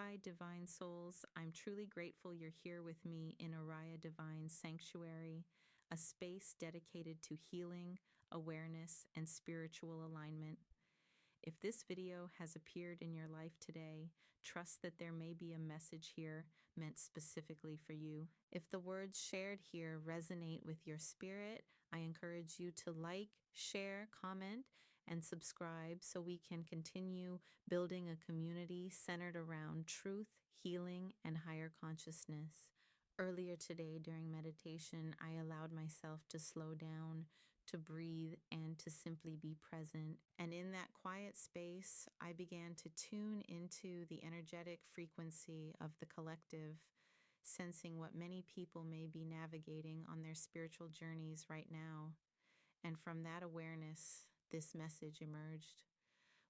Hi, Divine Souls. I'm truly grateful you're here with me in Oriah Divine Sanctuary, a space dedicated to healing, awareness, and spiritual alignment. If this video has appeared in your life today, trust that there may be a message here meant specifically for you. If the words shared here resonate with your spirit, I encourage you to like, share, comment, and subscribe so we can continue building a community centered around truth, healing, and higher consciousness. Earlier today during meditation, I allowed myself to slow down, to breathe, and to simply be present. And in that quiet space, I began to tune into the energetic frequency of the collective, sensing what many people may be navigating on their spiritual journeys right now. And from that awareness, this message emerged.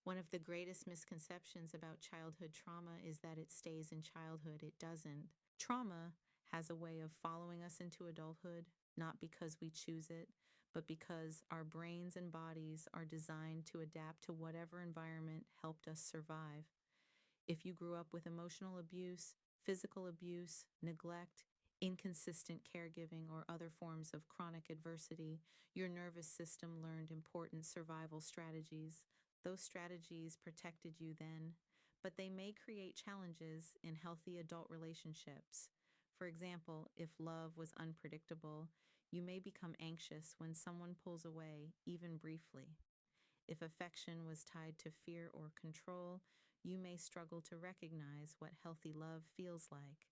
One of the greatest misconceptions about childhood trauma is that it stays in childhood. It doesn't. Trauma has a way of following us into adulthood, not because we choose it, but because our brains and bodies are designed to adapt to whatever environment helped us survive. If you grew up with emotional abuse, physical abuse, neglect, inconsistent caregiving, or other forms of chronic adversity, your nervous system learned important survival strategies. Those strategies protected you then, but they may create challenges in healthy adult relationships. For example, if love was unpredictable, you may become anxious when someone pulls away, even briefly. If affection was tied to fear or control, you may struggle to recognize what healthy love feels like.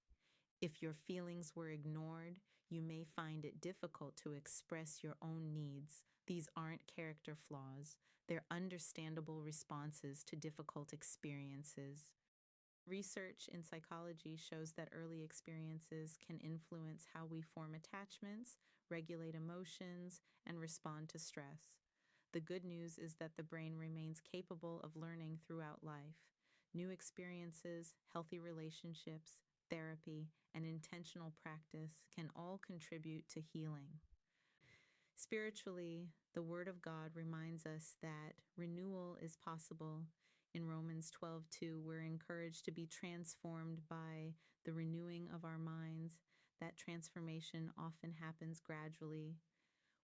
If your feelings were ignored, you may find it difficult to express your own needs. These aren't character flaws, they're understandable responses to difficult experiences. Research in psychology shows that early experiences can influence how we form attachments, regulate emotions, and respond to stress. The good news is that the brain remains capable of learning throughout life. New experiences, healthy relationships, therapy, and intentional practice can all contribute to healing. Spiritually, the Word of God reminds us that renewal is possible. In Romans 12:2, we're encouraged to be transformed by the renewing of our minds. That transformation often happens gradually,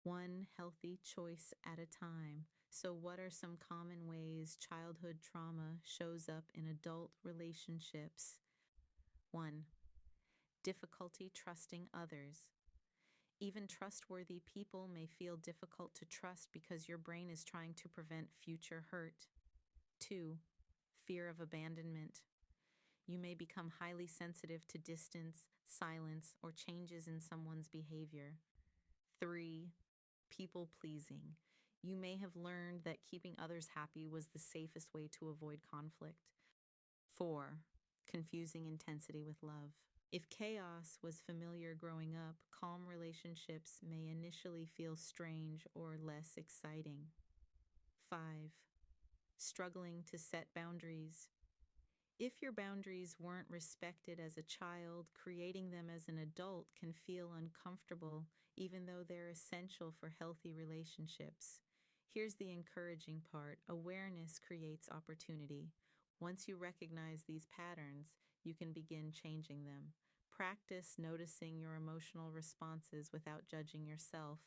one healthy choice at a time. So, what are some common ways childhood trauma shows up in adult relationships? 1. Difficulty trusting others. Even trustworthy people may feel difficult to trust because your brain is trying to prevent future hurt. 2. Fear of abandonment. You may become highly sensitive to distance, silence, or changes in someone's behavior. 3. People pleasing. You may have learned that keeping others happy was the safest way to avoid conflict. 4. Confusing intensity with love. If chaos was familiar growing up, calm relationships may initially feel strange or less exciting. 5. Struggling to set boundaries. If your boundaries weren't respected as a child, creating them as an adult can feel uncomfortable, even though they're essential for healthy relationships. Here's the encouraging part: awareness creates opportunity. Once you recognize these patterns, you can begin changing them. Practice noticing your emotional responses without judging yourself.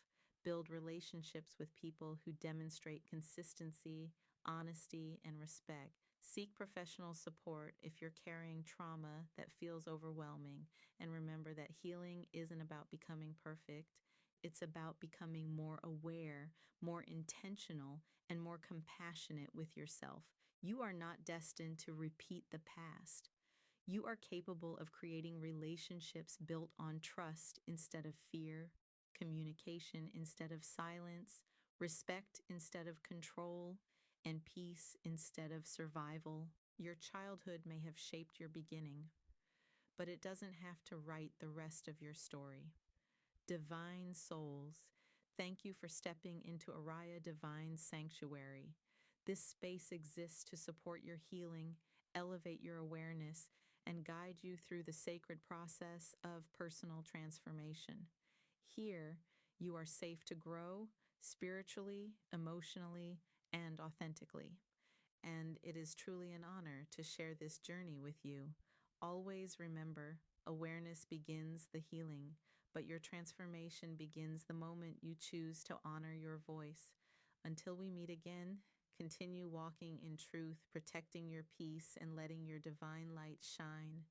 Build relationships with people who demonstrate consistency, honesty, and respect. Seek professional support if you're carrying trauma that feels overwhelming. And remember that healing isn't about becoming perfect. It's about becoming more aware, more intentional, and more compassionate with yourself. You are not destined to repeat the past. You are capable of creating relationships built on trust instead of fear, communication instead of silence, respect instead of control, and peace instead of survival. Your childhood may have shaped your beginning, but it doesn't have to write the rest of your story. Divine souls, thank you for stepping into Oriah Divine Sanctuary. This space exists to support your healing, elevate your awareness, and guide you through the sacred process of personal transformation. Here, you are safe to grow spiritually, emotionally, and authentically. And it is truly an honor to share this journey with you. Always remember, awareness begins the healing, but your transformation begins the moment you choose to honor your voice. Until we meet again, continue walking in truth, protecting your peace, and letting your divine light shine.